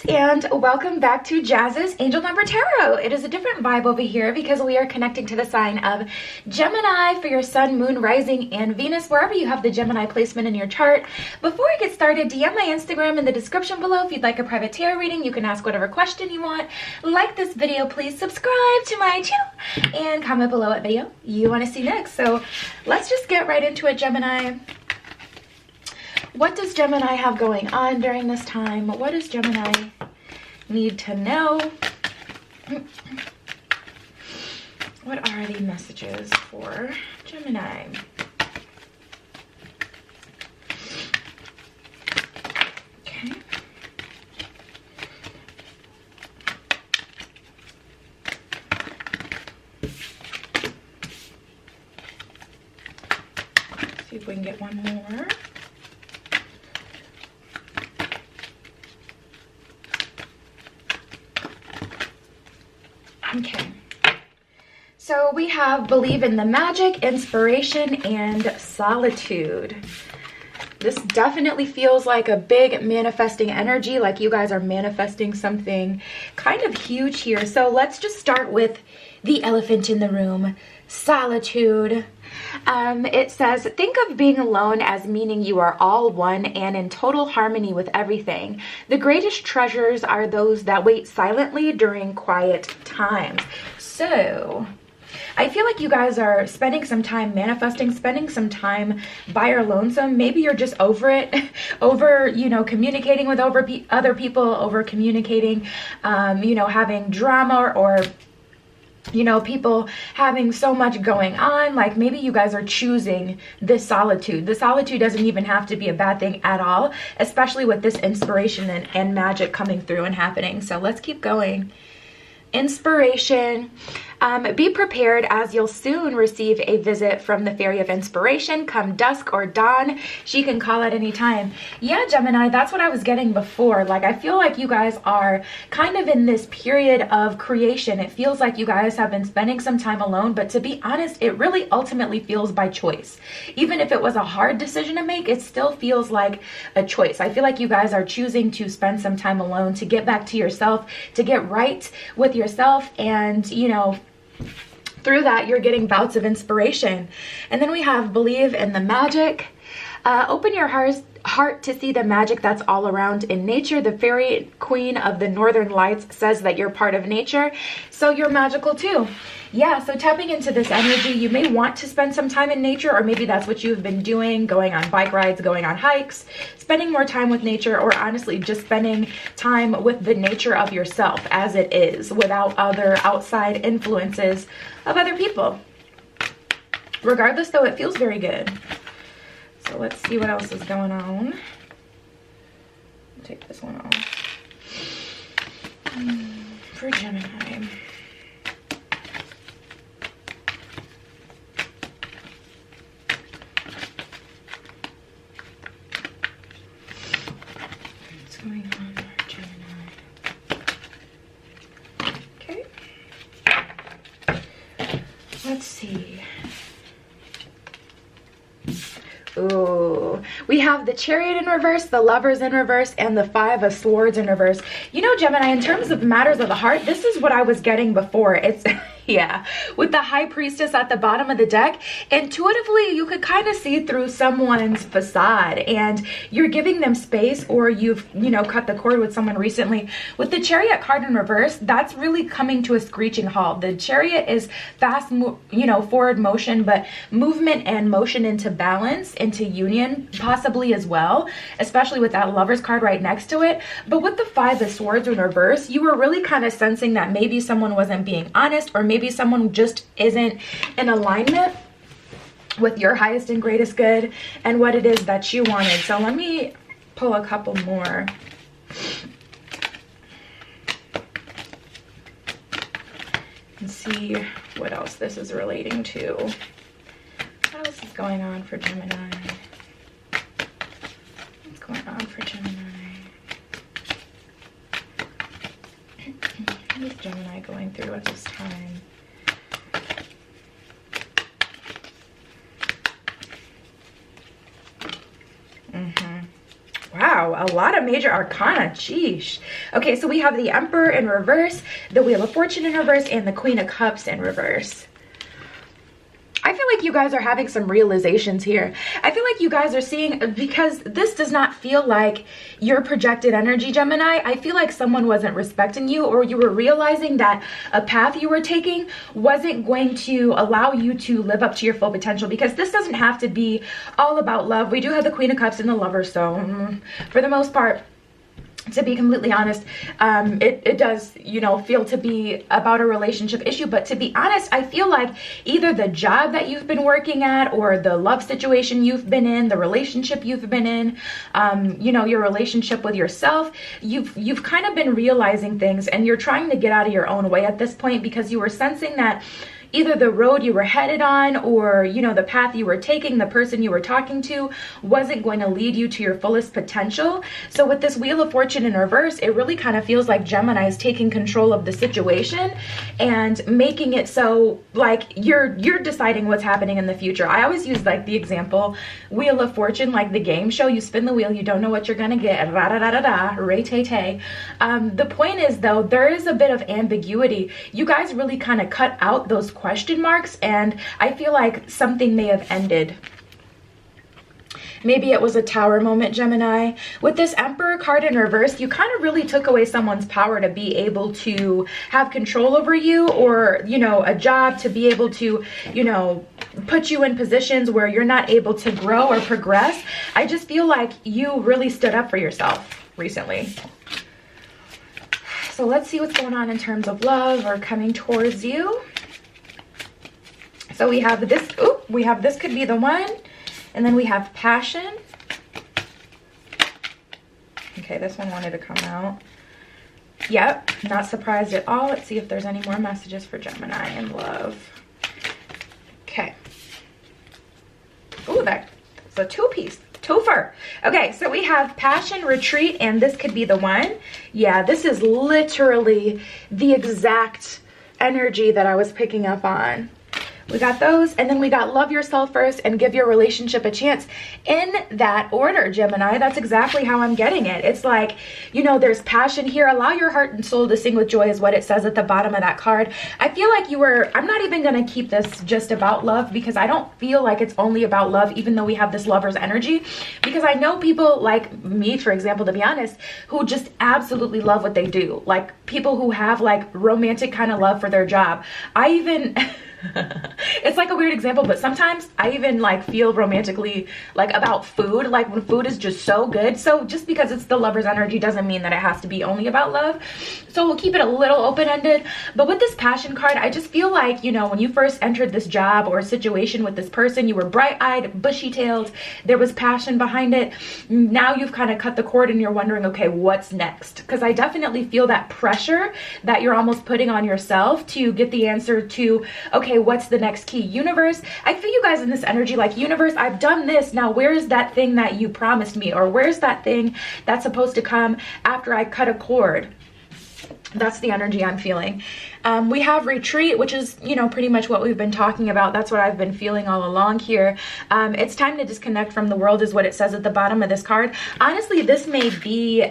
and welcome back to Jazz's Angel Number Tarot. It is a different vibe over here because we are connecting to the sign of Gemini for your sun, moon, rising, and Venus, wherever you have the Gemini placement in your chart. Before I get started, DM my Instagram in the description below if you'd like a private tarot reading. You can ask whatever question you want. Like this video, please subscribe to my channel, and comment below what video you want to see next. So let's just get right into it, Gemini. What does Gemini have going on during this time? What does Gemini need to know? What are the messages for Gemini? Okay. See if we can get one more. Okay, so we have believe in the magic, inspiration, and solitude. This definitely feels like a big manifesting energy, like you guys are manifesting something kind of huge here. So let's just start with the elephant in the room, solitude. It says, think of being alone as meaning you are all one and in total harmony with everything. The greatest treasures are those that wait silently during quiet times. So I feel like you guys are spending some time manifesting, spending some time by your lonesome. Maybe you're just over it, over, you know, communicating with other people, over communicating, you know, having drama, or you know, people having so much going on. Like maybe you guys are choosing this solitude. The solitude doesn't even have to be a bad thing at all, especially with this inspiration and magic coming through and happening. So let's keep going. Inspiration. Be prepared as you'll soon receive a visit from the fairy of inspiration. Come dusk or dawn, she can call at any time. Yeah, Gemini, that's what I was getting before. Like I feel like you guys are kind of in this period of creation. It feels like you guys have been spending some time alone, but to be honest, it really ultimately feels by choice. Even if it was a hard decision to make, it still feels like a choice. I feel like you guys are choosing to spend some time alone, to get back to yourself, to get right with yourself, and you know, through that you're getting bouts of inspiration. And then we have believe in the magic. Open your heart to see the magic that's all around in nature. The fairy queen of the northern lights says that you're part of nature, so you're magical too. Yeah, so tapping into this energy, you may want to spend some time in nature, or maybe that's what you've been doing, going on bike rides, going on hikes, spending more time with nature, or honestly just spending time with the nature of yourself as it is, without other outside influences of other people. Regardless though, it feels very good. So let's see what else is going on. I'll take this one off. For Gemini. What's going on for Gemini? Okay. Let's see. Ooh, we have the Chariot in reverse, the Lovers in reverse, and the Five of Swords in reverse. You know, Gemini, in terms of matters of the heart, this is what I was getting before. It's yeah, with the High Priestess at the bottom of the deck, intuitively you could kind of see through someone's facade, and you're giving them space, or you've, you know, cut the cord with someone recently. With the Chariot card in reverse, that's really coming to a screeching halt. The Chariot is fast, you know, forward motion, but movement and motion into balance, into union possibly as well, especially with that Lover's card right next to it. But with the Five of Swords in reverse, you were really kind of sensing that maybe someone wasn't being honest, or maybe someone just isn't in alignment with your highest and greatest good and what it is that you wanted. So let me pull a couple more. And see what else this is relating to. What else is going on for Gemini? What's going on for Gemini? What is Gemini going through at this time? Wow. wow, a lot of major arcana. Sheesh. Okay, so we have the Emperor in reverse, the Wheel of Fortune in reverse, and the Queen of Cups in reverse. I feel like you guys are having some realizations here. I feel like you guys are seeing, because this does not feel like your projected energy, Gemini. I feel like someone wasn't respecting you, or you were realizing that a path you were taking wasn't going to allow you to live up to your full potential, because this doesn't have to be all about love. We do have the Queen of Cups and the Lover, so for the most part, to be completely honest, it does, you know, feel to be about a relationship issue. But to be honest, I feel like either the job that you've been working at, or the love situation you've been in, the relationship you've been in, you know, your relationship with yourself, you've kind of been realizing things, and you're trying to get out of your own way at this point, because you were sensing that either the road you were headed on, or, you know, the path you were taking, the person you were talking to wasn't going to lead you to your fullest potential. So with this Wheel of Fortune in reverse, it really kind of feels like Gemini is taking control of the situation and making it so like you're deciding what's happening in the future. I always use like the example Wheel of Fortune, like the game show. You spin the wheel, you don't know what you're gonna get. Ra da da da da, ray tay tay. The point is though, there is a bit of ambiguity. You guys really kind of cut out those question marks, and I feel like something may have ended. Maybe it was a Tower moment, Gemini. With this Emperor card in reverse, you kind of really took away someone's power to be able to have control over you, or, you know, a job to be able to, you know, put you in positions where you're not able to grow or progress. I just feel like you really stood up for yourself recently. So let's see what's going on in terms of love or coming towards you. So we have this, we have this could be the one, and then we have passion. Okay, this one wanted to come out. Yep, not surprised at all. Let's see if there's any more messages for Gemini in love. Okay. Ooh, that's a two-piece. Twofer. Okay, so we have passion, retreat, and this could be the one. Yeah, this is literally the exact energy that I was picking up on. We got those, and then we got love yourself first and give your relationship a chance. In that order, Gemini, that's exactly how I'm getting it. It's like, you know, there's passion here. Allow your heart and soul to sing with joy is what it says at the bottom of that card. I feel like you were, I'm not even going to keep this just about love, because I don't feel like it's only about love, even though we have this lover's energy, because I know people like me, for example, to be honest, who just absolutely love what they do. Like people who have like romantic kind of love for their job. I even... it's like a weird example, but sometimes I even like feel romantically like about food, like when food is just so good. So just because it's the lover's energy doesn't mean that it has to be only about love. So we'll keep it a little open-ended. But with this passion card, I just feel like, you know, when you first entered this job or situation with this person, you were bright-eyed, bushy-tailed, there was passion behind it. Now you've kind of cut the cord and you're wondering, okay, what's next? Because I definitely feel that pressure that you're almost putting on yourself to get the answer to, okay, what's the next key? Universe, I feel you guys in this energy like, universe, I've done this. Now, where's that thing that you promised me? Or where's that thing that's supposed to come after I cut a cord? That's the energy I'm feeling. We have retreat, which is, you know, pretty much what we've been talking about. That's what I've been feeling all along here. It's time to disconnect from the world is what it says at the bottom of this card. Honestly, this may be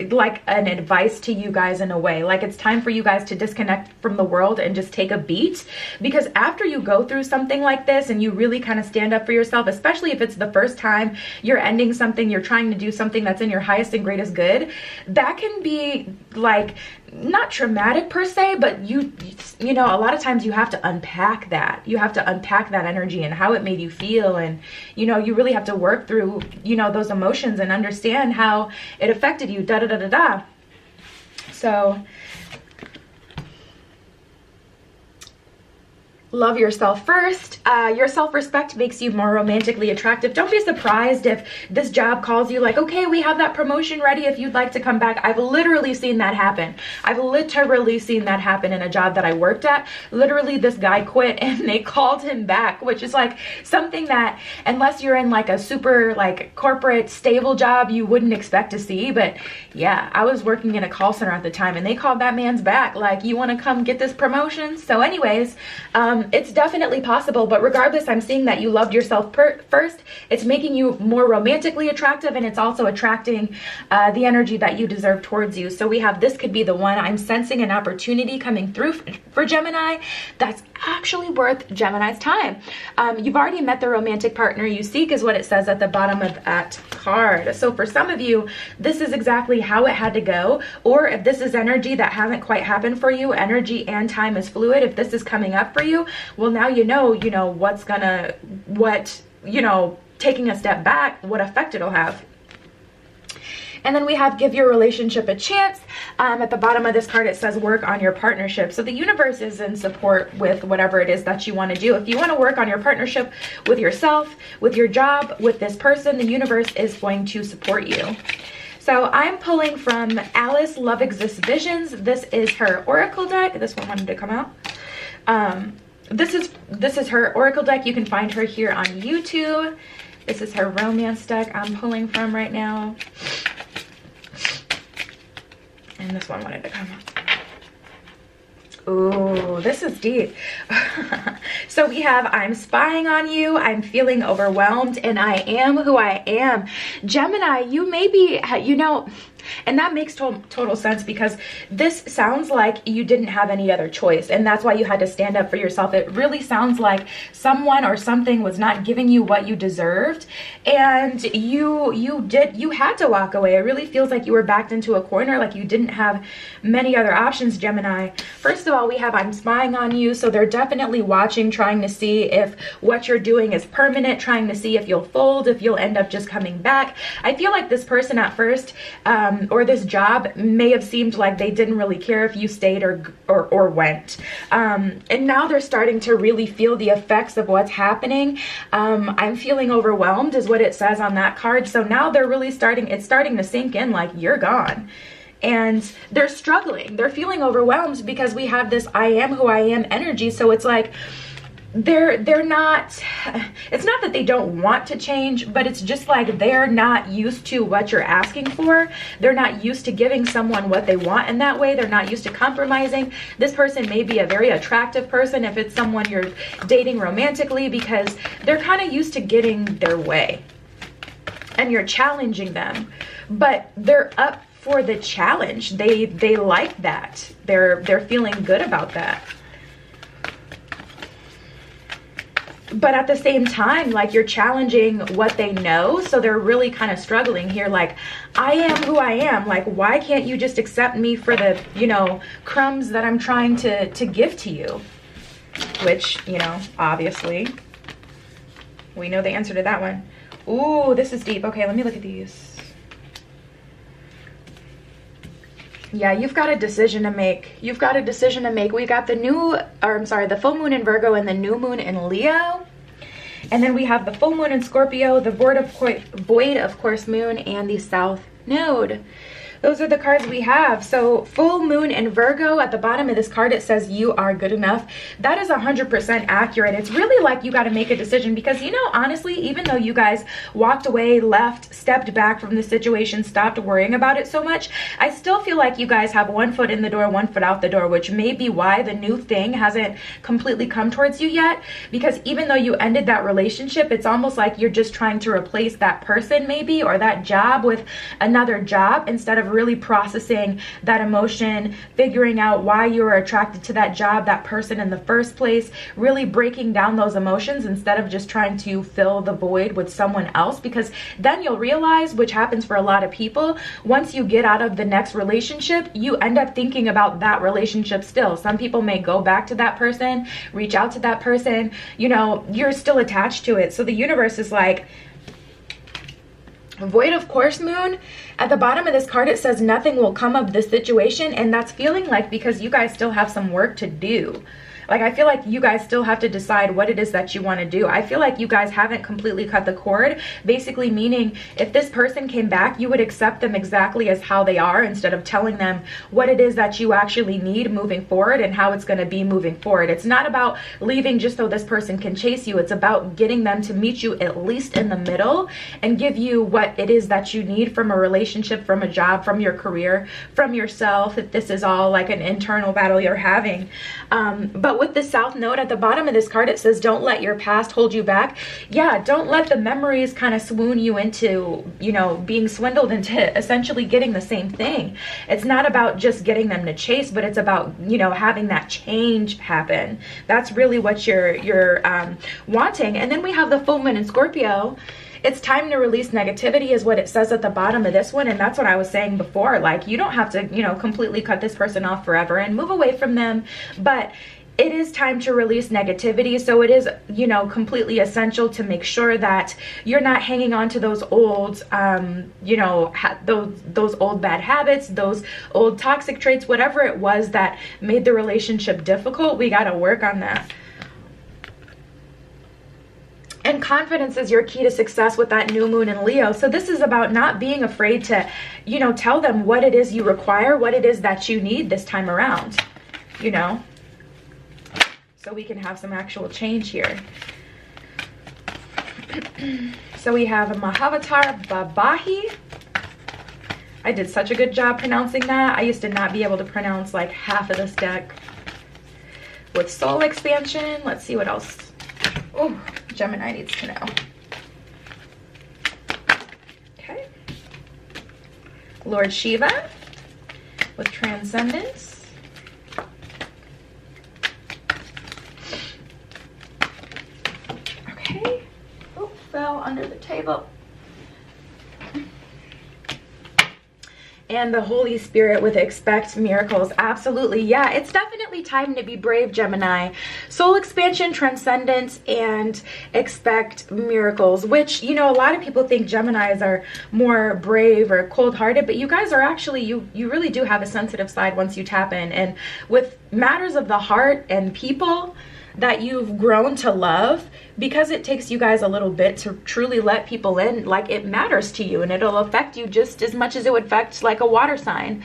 like an advice to you guys in a way. Like it's time for you guys to disconnect from the world and just take a beat, because after you go through something like this and you really kind of stand up for yourself, especially if it's the first time you're ending something, you're trying to do something that's in your highest and greatest good, that can be like not traumatic per se, but you know, a lot of times you have to unpack that. You have to unpack that energy and how it made you feel, and you know, you really have to work through, you know, those emotions and understand how it affected you. Da da da da da. So love yourself first. Your self-respect makes you more romantically attractive. Don't be surprised if this job calls you like, okay, we have that promotion ready if you'd like to come back. I've literally seen that happen. I've literally seen that happen in a job that I worked at. Literally, this guy quit and they called him back, which is like something that, unless you're in like a super like corporate stable job, you wouldn't expect to see. But yeah, I was working in a call center at the time and they called that man's back like, you want to come get this promotion? So anyways, it's definitely possible, but regardless, I'm seeing that you loved yourself first. It's making you more romantically attractive, and it's also attracting the energy that you deserve towards you. So we have, this could be the one. I'm sensing an opportunity coming through for Gemini that's actually worth Gemini's time. You've already met the romantic partner you seek, is what it says at the bottom of that card. So for some of you, this is exactly how it had to go. Or if this is energy that hasn't quite happened for you, energy and time is fluid. If this is coming up for you, well, now you know taking a step back, what effect it'll have. And then we have give your relationship a chance. At the bottom of this card, it says work on your partnership. So the universe is in support with whatever it is that you want to do. If you want to work on your partnership with yourself, with your job, with this person, the universe is going to support you. So I'm pulling from Alice Love Exists Visions. This is her oracle deck. This one wanted to come out. This is her oracle deck. You can find her here on YouTube. This is her romance deck I'm pulling from right now. And this one wanted to come up. Ooh, this is deep. So we have, I'm spying on you, I'm feeling overwhelmed, and I am who I am. Gemini, you may be, and that makes total sense, because this sounds like you didn't have any other choice, and that's why you had to stand up for yourself. It really sounds like someone or something was not giving you what you deserved, and you had to walk away. It really feels like you were backed into a corner, like you didn't have many other options, Gemini. First of all, we have I'm spying on you, so they're definitely watching, trying to see if what you're doing is permanent, trying to see if you'll fold, if you'll end up just coming back. I feel like this person at first, or this job, may have seemed like they didn't really care if you stayed or went. And now they're starting to really feel the effects of what's happening. I'm feeling overwhelmed is what it says on that card. So now they're really it's starting to sink in, like you're gone. And they're struggling. They're feeling overwhelmed because we have this I am who I am energy. So it's like they're not, it's not that they don't want to change, but it's just like they're not used to what you're asking for. They're not used to giving someone what they want in that way. They're not used to compromising. This person may be a very attractive person if it's someone you're dating romantically, because they're kind of used to getting their way, and you're challenging them, but they're up for the challenge. They like that. They're feeling good about that. But at the same time, like, you're challenging what they know, so they're really kind of struggling here. Like, I am who I am. Like, why can't you just accept me for the, crumbs that I'm trying to give to you? Which, obviously, we know the answer to that one. Ooh, this is deep. Okay, let me look at these. Yeah, you've got a decision to make. You've got a decision to make. We got the full moon in Virgo and the new moon in Leo. And then we have the full moon in Scorpio, the void of course moon, and the south node. Those are the cards we have. So full moon in Virgo, at the bottom of this card, it says you are good enough. That is 100% accurate. It's really like you got to make a decision, because, honestly, even though you guys walked away, left, stepped back from the situation, stopped worrying about it so much, I still feel like you guys have one foot in the door, one foot out the door, which may be why the new thing hasn't completely come towards you yet. Because even though you ended that relationship, it's almost like you're just trying to replace that person maybe, or that job, with another job, instead of really processing that emotion, figuring out why you were attracted to that job, that person in the first place, really breaking down those emotions instead of just trying to fill the void with someone else. Because then you'll realize, which happens for a lot of people, once you get out of the next relationship, you end up thinking about that relationship still. Some people may go back to that person, reach out to that person, you're still attached to it. So the universe is like, void of course moon, at the bottom of this card, it says nothing will come of this situation. And that's feeling like, because you guys still have some work to do. Like, I feel like you guys still have to decide what it is that you want to do. I feel like you guys haven't completely cut the cord, basically meaning if this person came back, you would accept them exactly as how they are, instead of telling them what it is that you actually need moving forward and how it's going to be moving forward. It's not about leaving just so this person can chase you. It's about getting them to meet you at least in the middle and give you what it is that you need from a relationship, from a job, from your career, from yourself, if this is all like an internal battle you're having. But with the South Node at the bottom of this card, it says, don't let your past hold you back. Yeah, don't let the memories kind of swoon you into, you know, being swindled into essentially getting the same thing. It's not about just getting them to chase, but it's about, you know, having that change happen. That's really what you're wanting. And then we have the full moon in Scorpio. It's time to release negativity is what it says at the bottom of this one. And that's what I was saying before. Like, you don't have to, you know, completely cut this person off forever and move away from them. But it is time to release negativity. So it is, you know, completely essential to make sure that you're not hanging on to those old, you know, those old bad habits, those old toxic traits, whatever it was that made the relationship difficult. We got to work on that. And confidence is your key to success with that new moon in Leo. So this is about not being afraid to, you know, tell them what it is you require, what it is that you need this time around, you know, so we can have some actual change here. So we have a Mahavatar Babahi. I did such a good job pronouncing that. I used to not be able to pronounce like half of this deck. With soul expansion, let's see what else. Oh, Gemini needs to know. Okay. Lord Shiva with transcendence. Okay. Oh, fell under the table. And the Holy Spirit with expect miracles. Absolutely. Yeah, it's definitely time to be brave, Gemini. Soul expansion, transcendence, and expect miracles, which, you know, a lot of people think Geminis are more brave or cold-hearted, but you guys are actually, you really do have a sensitive side once you tap in. And with matters of the heart and people that you've grown to love, because it takes you guys a little bit to truly let people in, like, it matters to you and it'll affect you just as much as it would affect like a water sign.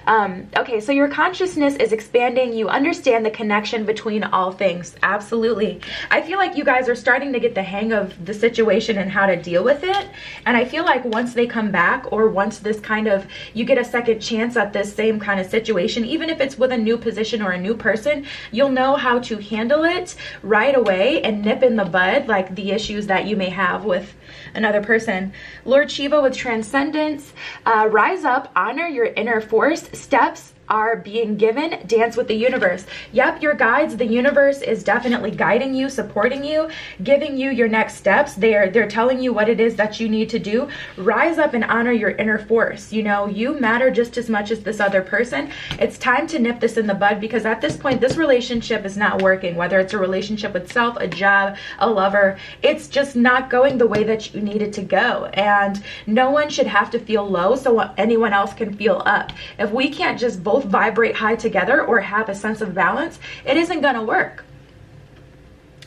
Okay, so your consciousness is expanding. You understand the connection between all things. Absolutely. I feel like you guys are starting to get the hang of the situation and how to deal with it. And I feel like once they come back, or once this kind of, you get a second chance at this same kind of situation, even if it's with a new position or a new person, you'll know how to handle it right away and nip in the bud, like the issues that you may have with another person. Lord Shiva with transcendence. Rise up, honor your inner force. Steps are being given. Dance with the universe. Yep, your guides, the universe is definitely guiding you, supporting you, giving you your next steps. They're telling you what it is that you need to do. Rise up and honor your inner force. You know, you matter just as much as this other person. It's time to nip this in the bud, because at this point, this relationship is not working. Whether it's a relationship with self, a job, a lover, it's just not going the way that you need it to go. And no one should have to feel low so anyone else can feel up. If we can't just both vibrate high together or have a sense of balance, it isn't going to work.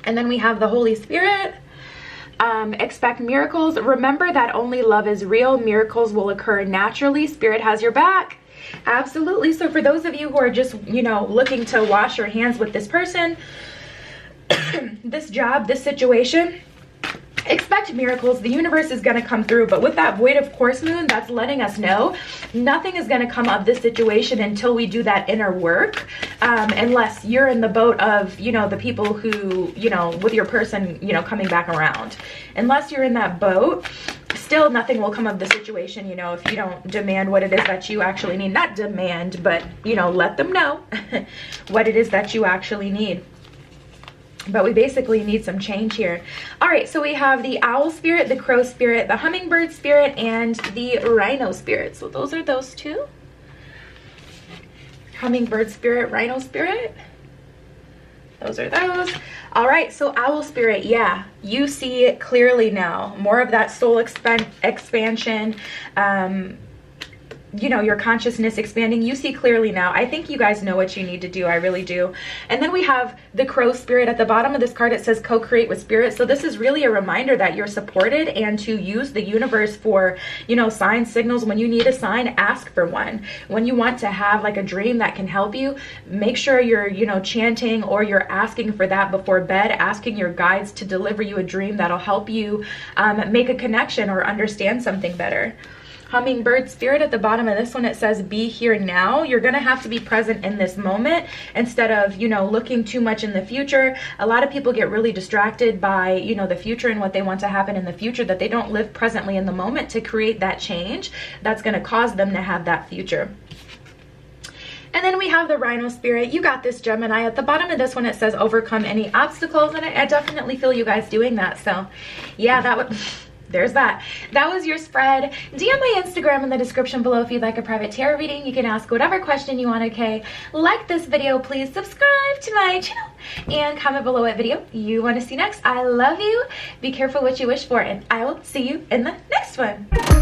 And then we have the Holy Spirit. Expect miracles. Remember that only love is real. Miracles will occur naturally. Spirit has your back. Absolutely. So for those of you who are just, you know, looking to wash your hands with this person, this job, this situation, expect miracles. The universe is going to come through. But with that void of course moon, that's letting us know nothing is going to come of this situation until we do that inner work. Unless you're in the boat of, you know, the people who, you know, with your person, you know, coming back around. Unless you're in that boat, still nothing will come of the situation, you know, if you don't demand what it is that you actually need. Not demand, but, you know, let them know what it is that you actually need. But we basically need some change here. All right, so we have the owl spirit, the crow spirit, the hummingbird spirit, and the rhino spirit. So those are those two. Hummingbird spirit, rhino spirit. Those are those. All right, so owl spirit, yeah, you see it clearly now. More of that soul expansion. You know, your consciousness expanding. You see clearly now. I think you guys know what you need to do. I really do. And then we have the crow spirit at the bottom of this card. It says co-create with spirit. So this is really a reminder that you're supported, and to use the universe for, you know, signs, signals. When you need a sign, ask for one. When you want to have like a dream that can help you, make sure you're, you know, chanting, or you're asking for that before bed, asking your guides to deliver you a dream that'll help you make a connection or understand something better. Hummingbird spirit, at the bottom of this one, it says be here now. You're gonna have to be present in this moment instead of, you know, looking too much in the future. A lot of people get really distracted by, you know, the future and what they want to happen in the future, that they don't live presently in the moment to create that change that's going to cause them to have that future. And then we have the Rhino spirit. You got this, Gemini. At the bottom of this one, it says overcome any obstacles, and I definitely feel you guys doing that. So yeah, that would there's that. That was your spread. DM my Instagram in the description below if you'd like a private tarot reading. You can ask whatever question you want, okay? Like this video, please subscribe to my channel and comment below what video you want to see next. I love you. Be careful what you wish for, and I will see you in the next one.